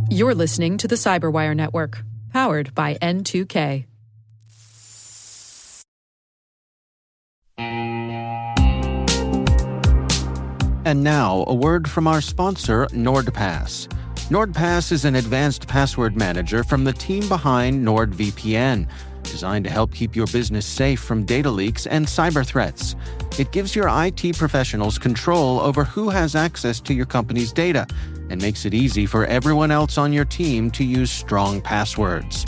You're listening to the Cyberwire Network, powered by N2K. And now, a word from our sponsor, NordPass. NordPass is an advanced password manager from the team behind NordVPN, designed to help keep your business safe from data leaks and cyber threats. It gives your IT professionals control over who has access to your company's data and makes it easy for everyone else on your team to use strong passwords.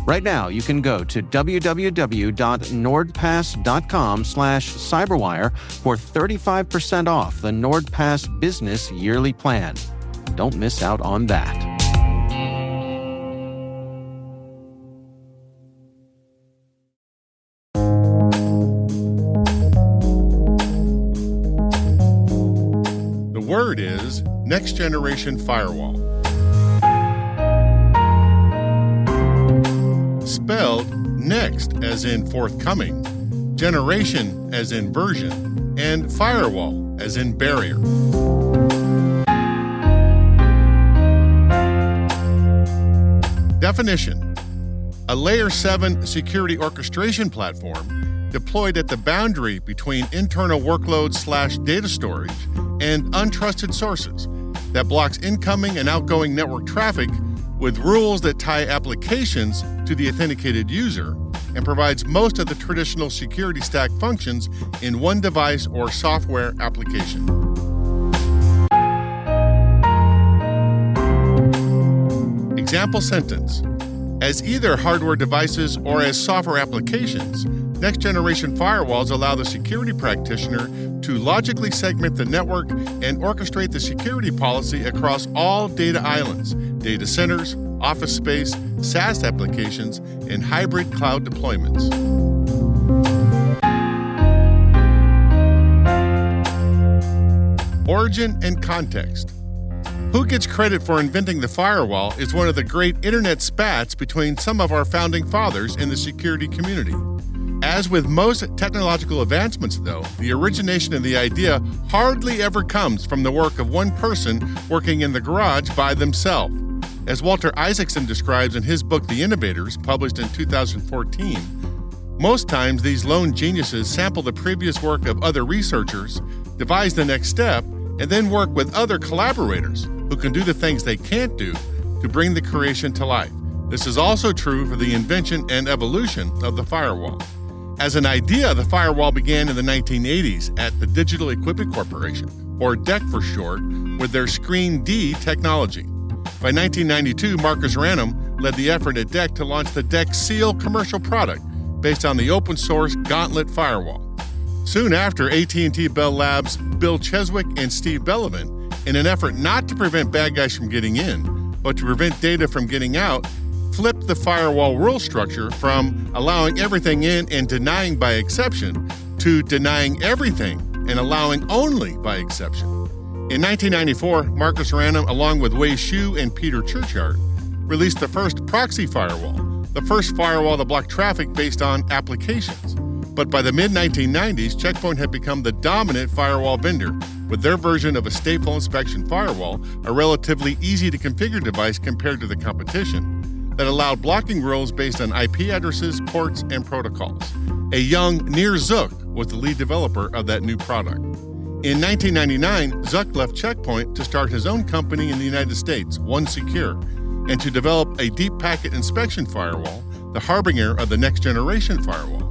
Right now, you can go to www.nordpass.com/cyberwire for 35% off the NordPass Business Yearly Plan. Don't miss out on that. The word is Next Generation Firewall. Spelled next as in forthcoming, generation as in version, and firewall as in barrier. Definition: a Layer 7 security orchestration platform deployed at the boundary between internal workloads/data storage and untrusted sources that blocks incoming and outgoing network traffic with rules that tie applications to the authenticated user and provides most of the traditional security stack functions in one device or software application. Example sentence: as either hardware devices or as software applications, next-generation firewalls allow the security practitioner to logically segment the network and orchestrate the security policy across all data islands, data centers, office space, SaaS applications, and hybrid cloud deployments. Origin and context. Who gets credit for inventing the firewall is one of the great internet spats between some of our founding fathers in the security community. As with most technological advancements, though, the origination of the idea hardly ever comes from the work of one person working in the garage by themselves. As Walter Isaacson describes in his book The Innovators, published in 2014, most times these lone geniuses sample the previous work of other researchers, devise the next step, and then work with other collaborators who can do the things they can't do to bring the creation to life. This is also true for the invention and evolution of the firewall. As an idea, the firewall began in the 1980s at the Digital Equipment Corporation, or DEC for short, with their Screen D technology. By 1992, Marcus Ranum led the effort at DEC to launch the DEC Seal commercial product based on the open-source Gauntlet firewall. Soon after, AT&T Bell Labs' Bill Cheswick and Steve Bellevin, in an effort not to prevent bad guys from getting in, but to prevent data from getting out, flipped the firewall rule structure from allowing everything in and denying by exception to denying everything and allowing only by exception. In 1994, Marcus Ranum, along with Wei Shu and Peter Churchyard, released the first proxy firewall, the first firewall to block traffic based on applications. But by the mid-1990s, Check Point had become the dominant firewall vendor with their version of a stateful inspection firewall, a relatively easy-to-configure device compared to the competition, that allowed blocking rules based on IP addresses, ports, and protocols. A young Nir Zook was the lead developer of that new product. In 1999, Zook left Check Point to start his own company in the United States, OneSecure, and to develop a deep packet inspection firewall, the harbinger of the next-generation firewall.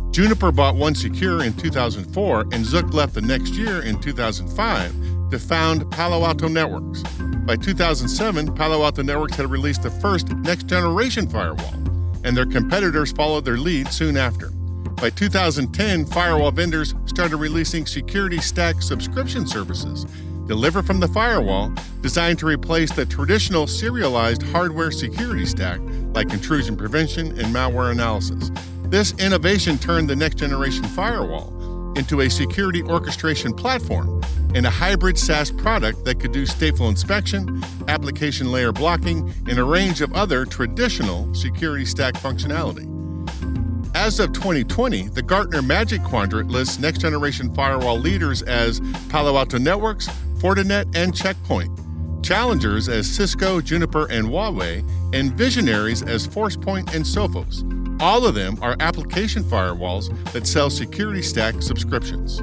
Juniper bought OneSecure in 2004, and Zook left the next year in 2005 to found Palo Alto Networks. By 2007, Palo Alto Networks had released the first next-generation firewall, and their competitors followed their lead soon after. By 2010, firewall vendors started releasing security stack subscription services delivered from the firewall, designed to replace the traditional serialized hardware security stack like intrusion prevention and malware analysis. This innovation turned the next-generation firewall into a security orchestration platform and a hybrid SaaS product that could do stateful inspection, application layer blocking, and a range of other traditional security stack functionality. As of 2020, the Gartner Magic Quadrant lists next-generation firewall leaders as Palo Alto Networks, Fortinet, and Check Point. challengers as Cisco, Juniper, and Huawei, and visionaries as Forcepoint and Sophos. All of them are application firewalls that sell security stack subscriptions.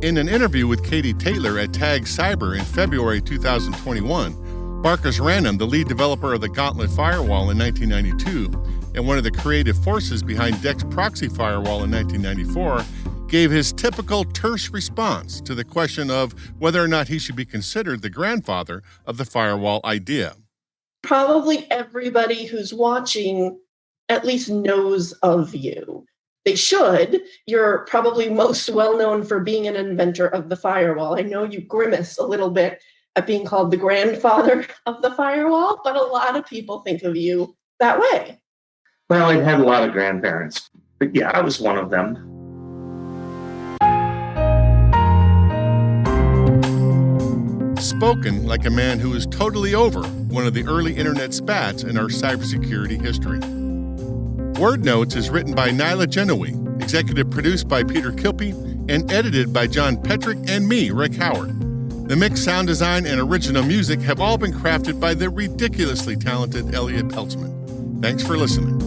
In an interview with Katie Taylor at Tag Cyber in February 2021, Marcus Random, the lead developer of the Gauntlet Firewall in 1992 and one of the creative forces behind Dex Proxy Firewall in 1994, gave his typical terse response to the question of whether or not he should be considered the grandfather of the firewall idea. Probably everybody who's watching at least knows of you. They should. You're probably most well known for being an inventor of the firewall. I know you grimace a little bit at being called the grandfather of the firewall, but a lot of people think of you that way. Well, I've had a lot of grandparents, but yeah, I was one of them. Spoken like a man who is totally over one of the early internet spats in our cybersecurity history. Word Notes is written by Nyla Genoe, executive produced by Peter Kilpie, and edited by John Petrick and me, Rick Howard. The mix, sound design, and original music have all been crafted by the ridiculously talented Elliot Peltzman. Thanks for listening.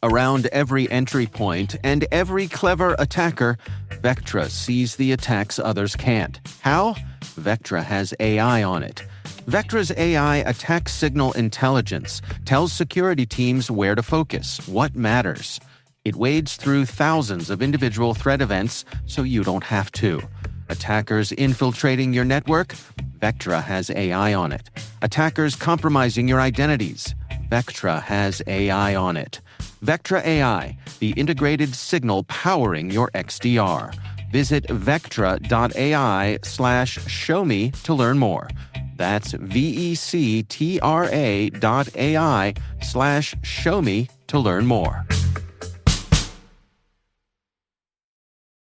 Around every entry point and every clever attacker, Vectra sees the attacks others can't. How? Vectra has AI on it. Vectra's AI attack signal intelligence tells security teams where to focus, what matters. It wades through thousands of individual threat events so you don't have to. Attackers infiltrating your network? Vectra has AI on it. Attackers compromising your identities? Vectra has AI on it. Vectra AI, the integrated signal powering your XDR. Visit vectra.ai/showme to learn more. That's vectra.ai/showme to learn more.